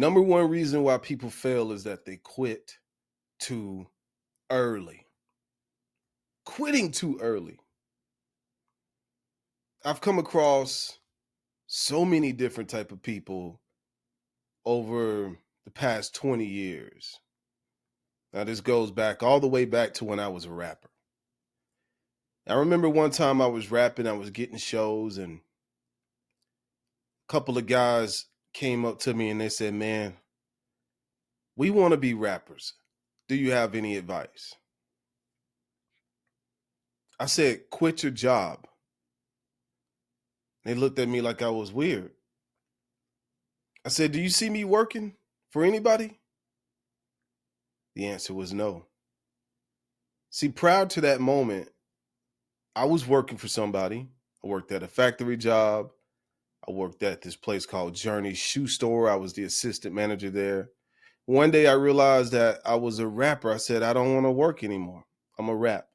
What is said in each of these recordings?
Number one reason why people fail is that they quit too early. Quitting too early. I've come across so many different type of people over the past 20 years. Now this goes back all the way back to when I was a rapper. I remember one time I was rapping, I was getting shows, and a couple of guys came up to me and they said, "Man, we want to be rappers. Do you have any advice?" I said, "Quit your job." They looked at me like I was weird. I said, "Do you see me working for anybody?" The answer was no. See, prior to that moment, I was working for somebody. I worked at a factory job. I worked at this place called Journey Shoe Store. I was the assistant manager there. One day I realized that I was a rapper. I said, "I don't want to work anymore. I'm a rap."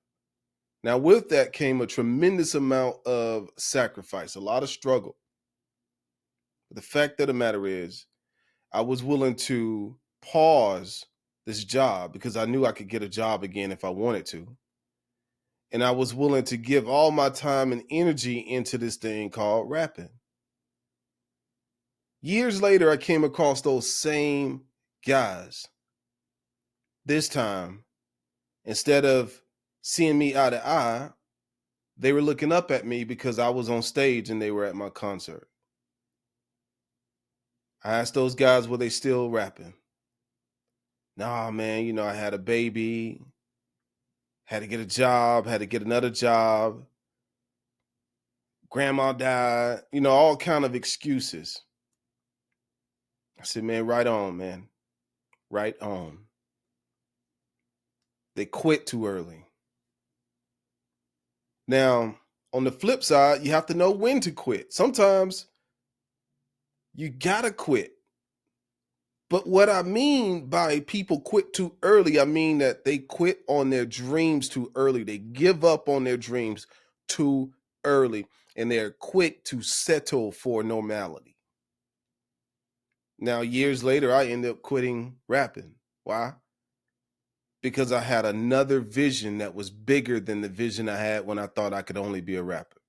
Now, with that came a tremendous amount of sacrifice, a lot of struggle. But the fact of the matter is, I was willing to pause this job because I knew I could get a job again if I wanted to. And I was willing to give all my time and energy into this thing called rapping. Years later, I came across those same guys. This time, instead of seeing me eye to eye, they were looking up at me because I was on stage and they were at my concert. I asked those guys, were they still rapping? Nah, man, I had a baby, had to get a job, had to get another job. Grandma died, all kind of excuses. I said, "Man, right on, man. Right on." They quit too early. Now, on the flip side, you have to know when to quit. Sometimes you gotta quit. But what I mean by people quit too early, I mean that they quit on their dreams too early. They give up on their dreams too early, and they're quick to settle for normality. Now, years later, I ended up quitting rapping. Why? Because I had another vision that was bigger than the vision I had when I thought I could only be a rapper.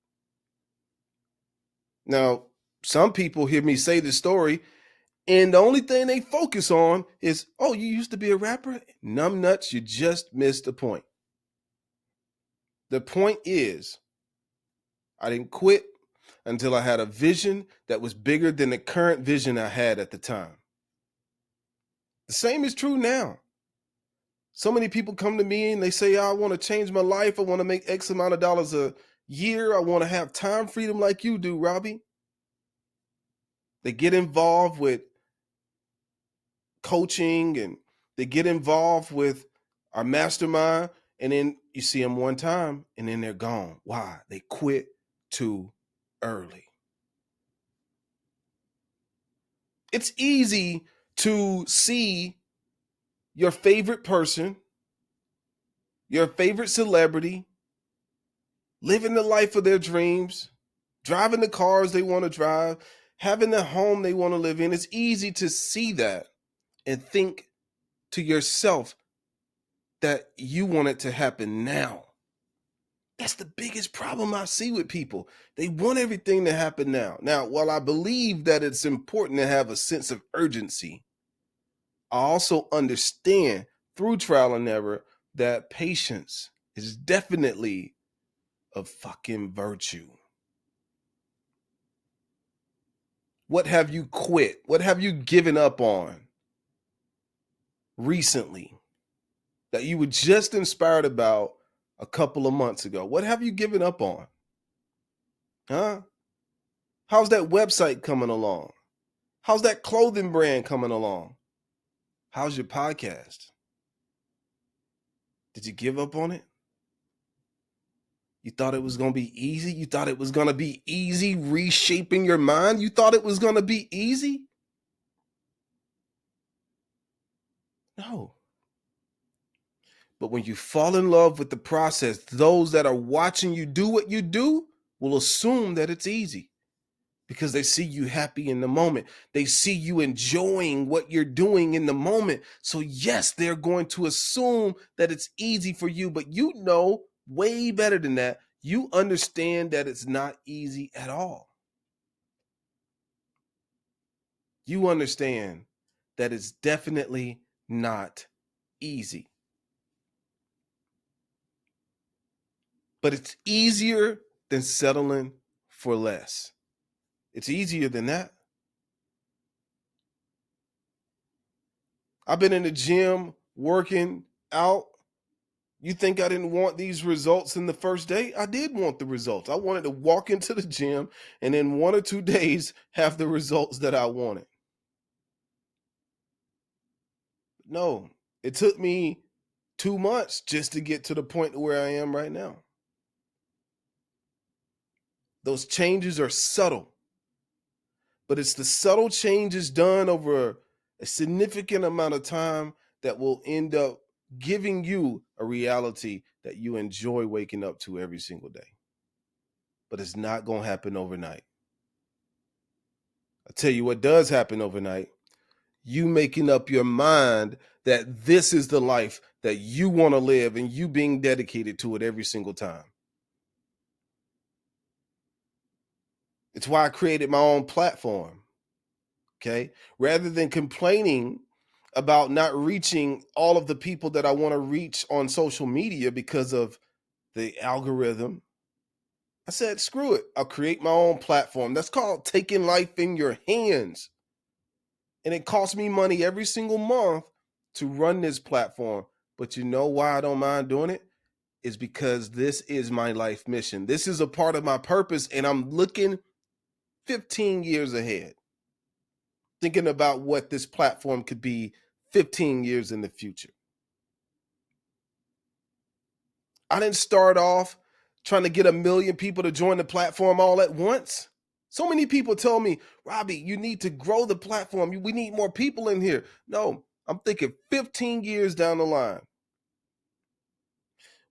Now, some people hear me say this story, and the only thing they focus on is, "Oh, you used to be a rapper?" Numbnuts, you just missed the point. The point is, I didn't quit until I had a vision that was bigger than the current vision I had at the time. The same is true now. So many people come to me and they say, "I want to change my life. I want to make X amount of dollars a year. I want to have time freedom like you do, Robbie." They get involved with coaching and they get involved with our mastermind, and then you see them one time and then they're gone. Why? They quit too early. It's easy to see your favorite person, your favorite celebrity, living the life of their dreams, driving the cars they want to drive, having the home they want to live in. It's easy to see that and think to yourself that you want it to happen now. That's the biggest problem I see with people. They want everything to happen now. Now, while I believe that it's important to have a sense of urgency, I also understand through trial and error that patience is definitely a fucking virtue. What have you quit? What have you given up on recently that you were just inspired about a couple of months ago? What have you given up on? Huh? How's that website coming along? How's that clothing brand coming along? How's your podcast? Did you give up on it? You thought it was going to be easy? You thought it was going to be easy reshaping your mind? You thought it was going to be easy? No. But when you fall in love with the process, those that are watching you do what you do will assume that it's easy. because they see you happy in the moment. They see you enjoying what you're doing in the moment. So yes, they're going to assume that it's easy for you, but you know way better than that. You understand that it's not easy at all. You understand that it's definitely not easy. But it's easier than settling for less. It's easier than that. I've been in the gym working out. You think I didn't want these results in the first day? I did want the results. I wanted to walk into the gym and in 1 or 2 days have the results that I wanted. No, it took me 2 months just to get to the point where I am right now. Those changes are subtle, but it's the subtle changes done over a significant amount of time that will end up giving you a reality that you enjoy waking up to every single day. But it's not going to happen overnight. I tell you what does happen overnight. You making up your mind that this is the life that you want to live and you being dedicated to it every single time. It's why I created my own platform. Okay. Rather than complaining about not reaching all of the people that I want to reach on social media because of the algorithm, I said, screw it. I'll create my own platform. That's called taking life in your hands. And it costs me money every single month to run this platform. But you know why I don't mind doing it? Is because this is my life mission. This is a part of my purpose, and I'm looking 15 years ahead, thinking about what this platform could be 15 years in the future. I didn't start off trying to get 1 million people to join the platform all at once. So many people tell me, Robbie, you need to grow the platform. We need more people in here. No, I'm thinking 15 years down the line.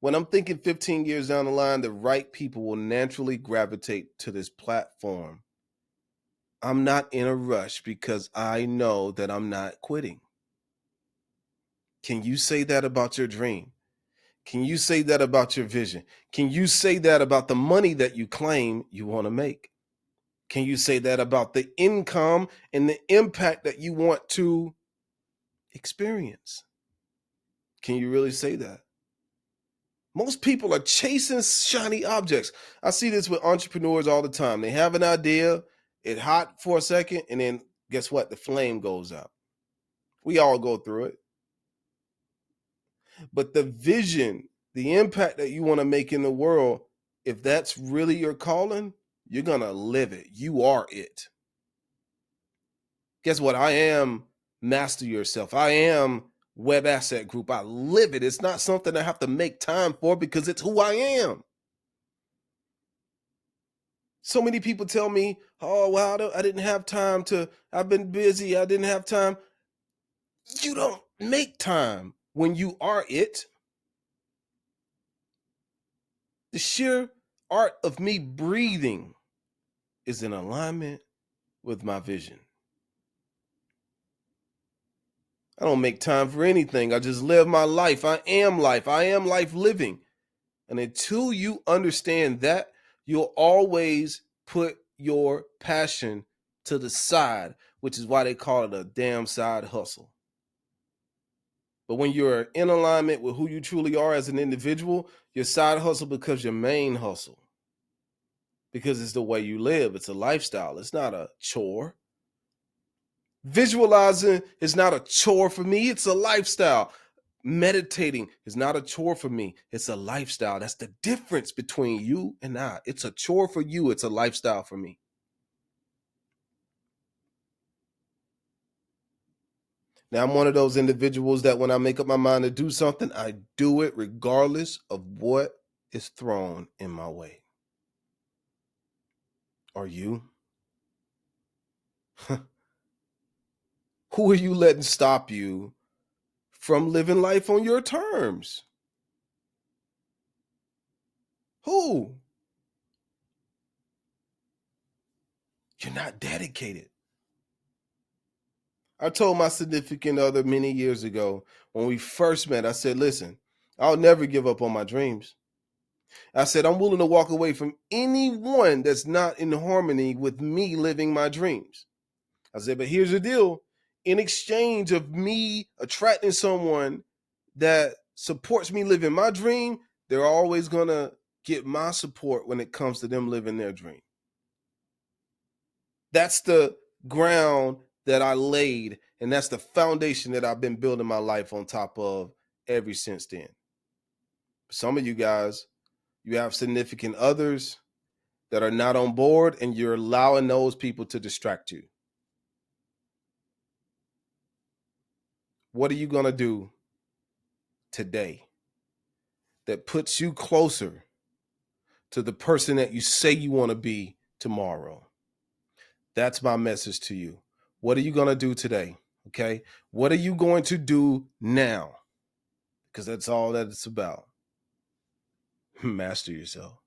When I'm thinking 15 years down the line, the right people will naturally gravitate to this platform. I'm not in a rush because I know that I'm not quitting. Can you say that about your dream? Can you say that about your vision? Can you say that about the money that you claim you want to make? Can you say that about the income and the impact that you want to experience? Can you really say that? Most people are chasing shiny objects. I see this with entrepreneurs all the time. They have an idea, it's hot for a second, and then guess what? The flame goes out. We all go through it. But the vision, the impact that you want to make in the world, if that's really your calling, you're going to live it. You are it. Guess what? I am Master Yourself. I am Web Asset Group. I live it. It's not something I have to make time for because it's who I am. So many people tell me, oh, well, I didn't have time to, I've been busy. I didn't have time. You don't make time when you are it. The sheer art of me breathing is in alignment with my vision. I don't make time for anything. I just live my life. I am life. I am life living. And until you understand that, you'll always put your passion to the side, which is why they call it a damn side hustle. But when you're in alignment with who you truly are as an individual, your side hustle becomes your main hustle because it's the way you live. It's a lifestyle. It's not a chore. Visualizing is not a chore for me. It's a lifestyle. Meditating is not a chore for me. It's a lifestyle. That's the difference between you and I. It's a chore for you. It's a lifestyle for me. Now, I'm one of those individuals that when I make up my mind to do something, I do it regardless of what is thrown in my way. Are you? Who are you letting stop you from living life on your terms? Who? You're not dedicated. I told my significant other many years ago when we first met, I said, listen, I'll never give up on my dreams. I said, I'm willing to walk away from anyone that's not in harmony with me living my dreams. I said, but here's the deal. In exchange of me attracting someone that supports me living my dream, they're always going to get my support when it comes to them living their dream. That's the ground that I laid, and that's the foundation that I've been building my life on top of ever since then. Some of you guys, you have significant others that are not on board, and you're allowing those people to distract you. What are you going to do today that puts you closer to the person that you say you want to be tomorrow? That's my message to you. What are you going to do today? Okay. What are you going to do now? Because that's all that it's about. Master yourself.